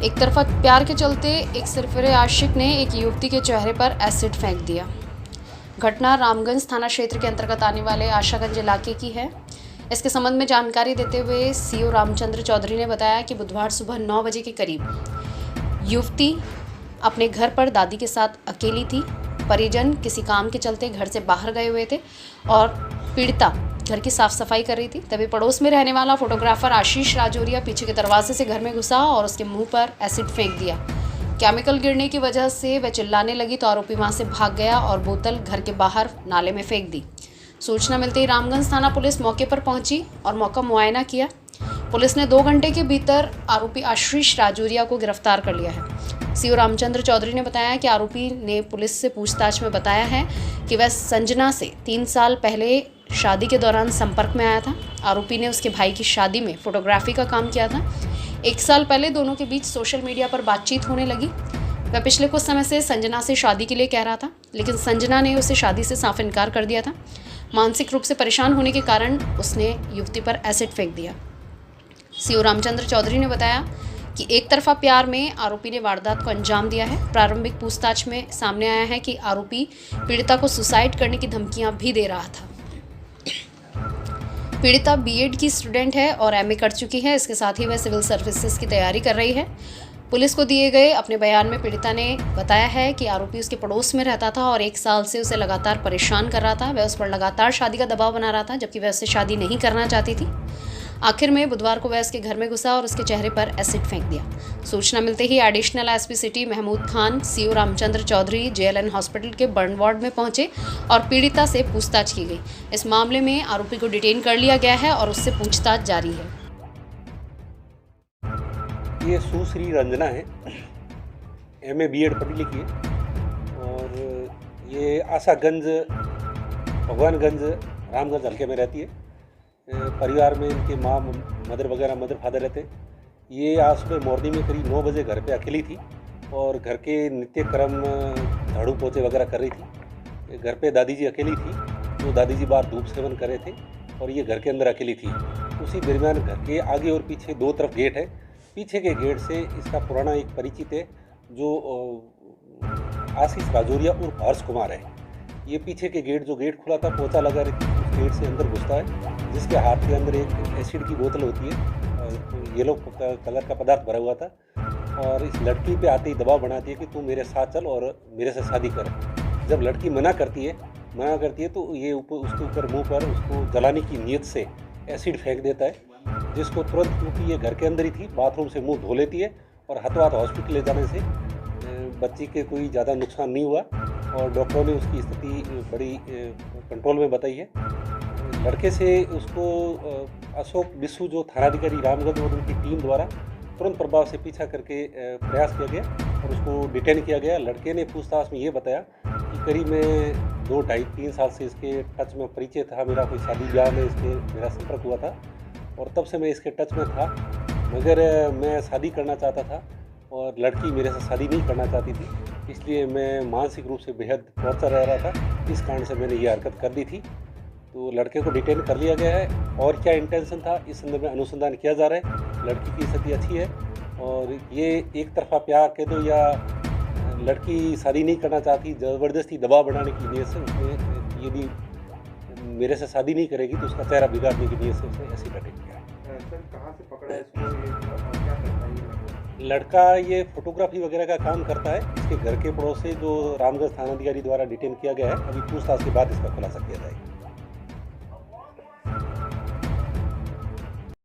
एक तरफा प्यार के चलते एक सरफरे आशिक ने एक युवती के चेहरे पर एसिड फेंक दिया। घटना रामगंज थाना क्षेत्र के अंतर्गत आने वाले आशागंज इलाके की है। इसके संबंध में जानकारी देते हुए सीओ रामचंद्र चौधरी ने बताया कि बुधवार सुबह 9 बजे के करीब युवती अपने घर पर दादी के साथ अकेली थी। परिजन किसी काम के चलते घर से बाहर गए हुए थे और पीड़िता घर की साफ सफाई कर रही थी। तभी पड़ोस में रहने वाला फोटोग्राफर आशीष राजौरिया पीछे के दरवाजे से घर में घुसा और उसके मुंह पर एसिड फेंक दिया। केमिकल गिरने की वजह से वह चिल्लाने लगी तो आरोपी वहां से भाग गया और बोतल घर के बाहर नाले में फेंक दी। सूचना मिलते ही रामगंज थाना पुलिस मौके पर पहुंची और मौका मुआयना किया। पुलिस ने 2 घंटे के भीतर आरोपी आशीष राजौरिया को गिरफ्तार कर लिया है। सीओ रामचंद्र चौधरी ने बताया कि आरोपी ने पुलिस से पूछताछ में बताया है कि वह संजना से 3 साल पहले शादी के दौरान संपर्क में आया था। आरोपी ने उसके भाई की शादी में फोटोग्राफी का काम किया था। 1 साल पहले दोनों के बीच सोशल मीडिया पर बातचीत होने लगी। वह पिछले कुछ समय से संजना से शादी के लिए कह रहा था, लेकिन संजना ने उसे शादी से साफ इनकार कर दिया था। मानसिक रूप से परेशान होने के कारण उसने युवती पर एसिड फेंक दिया। सीओ रामचंद्र चौधरी ने बताया कि एक तरफा प्यार में आरोपी ने वारदात को अंजाम दिया है। प्रारंभिक पूछताछ में सामने आया है कि आरोपी पीड़िता को सुसाइड करने की धमकियां भी दे रहा था। पीड़िता बीएड की स्टूडेंट है और एमए कर चुकी है। इसके साथ ही वह सिविल सर्विसेज की तैयारी कर रही है। पुलिस को दिए गए अपने बयान में पीड़िता ने बताया है कि आरोपी उसके पड़ोस में रहता था और 1 साल से उसे लगातार परेशान कर रहा था। वह उस पर लगातार शादी का दबाव बना रहा था, जबकि वह उससे शादी नहीं करना चाहती थी। आखिर में बुधवार को वह उसके घर में घुसा और उसके चेहरे पर एसिड फेंक दिया। सूचना मिलते ही additional SP city Mahmood Khan, CO Ramchandra Chaudhary JLN hospital के बर्न वार्ड में पहुंचे और पीड़िता से पूछताछ की गई। इस मामले में आरोपी को डिटेन कर लिया गया है और उससे पूछताछ जारी है। ये सुश्री रंजना है, एमए बीएड पढ़ी लिखी है और ये आशागंज, भगवानगंज, रामगंज हल्के में रहती है। परिवार में इनके माँ, मदर फादर रहते। ये आज सुबह मॉर्निंग में करीब 9 बजे घर पे अकेली थी और घर के नित्य क्रम झाड़ू पोछे वगैरह कर रही थी। घर पे दादी जी अकेली थी, तो दादी जी बाहर धूप सेवन कर रहे थे और ये घर के अंदर अकेली थी। उसी दरमियान घर के आगे और पीछे 2 तरफ गेट है। पीछे के गेट से इसका पुराना एक परिचित है जो आशीष राजौरिया उर्फ हर्ष कुमार है। ये पीछे के गेट खुला था, पोछा लगा रही थी, उस गेट से अंदर घुसता है, जिसके हाथ के अंदर एक एसिड की बोतल होती है, येलो कलर का पदार्थ भरा हुआ था और इस लड़की पे आते ही दबाव बनाती है कि तू मेरे साथ चल और मेरे से शादी कर। जब लड़की मना करती है तो ये उसके ऊपर मुंह पर उसको जलाने की नीयत से एसिड फेंक देता है, जिसको तुरंत, क्योंकि ये घर के अंदर ही थी, बाथरूम से मुंह धो लेती है और हाथों हाथ हॉस्पिटल ले जाने से बच्ची के कोई ज़्यादा नुकसान नहीं हुआ और डॉक्टरों ने उसकी स्थिति बड़ी कंट्रोल में बताई है। लड़के से उसको अशोक बिस्सू जो थानाधिकारी रामगंज और उनकी टीम द्वारा तुरंत प्रभाव से पीछा करके प्रयास किया गया और उसको डिटेन किया गया। लड़के ने पूछताछ में ये बताया कि करीब मैं 2, 2.5, 3 साल से इसके टच में परिचय था। मेरा कोई शादी ब्याह में मेरा संपर्क हुआ था और तब से मैं इसके टच में था, मगर मैं शादी करना चाहता था और लड़की मेरे से शादी नहीं करना चाहती थी, इसलिए मैं मानसिक रूप से बेहद टॉर्चर रह रहा था। इस कारण से मैंने ये हरकत कर दी थी। तो लड़के को डिटेन कर लिया गया है और क्या इंटेंशन था इस संदर्भ में अनुसंधान किया जा रहा है। लड़की की स्थिति अच्छी है और ये एक तरफा प्यार कह दो या लड़की शादी नहीं करना चाहती, ज़बरदस्ती दबाव बनाने की नीयत से उसने, यदि मेरे से शादी नहीं करेगी तो उसका चेहरा बिगाड़ने की नीयत से उसने एसिड अटैक किया। सर कहाँ से पकड़ा है इसको, क्या करता है लड़का? ये फोटोग्राफी वगैरह का काम करता है। इसके घर के पड़ोस से जो रामगंज थानाधिकारी द्वारा डिटेन किया गया है, अभी पूछताछ के बाद इसका खुलासा किया जाएगा।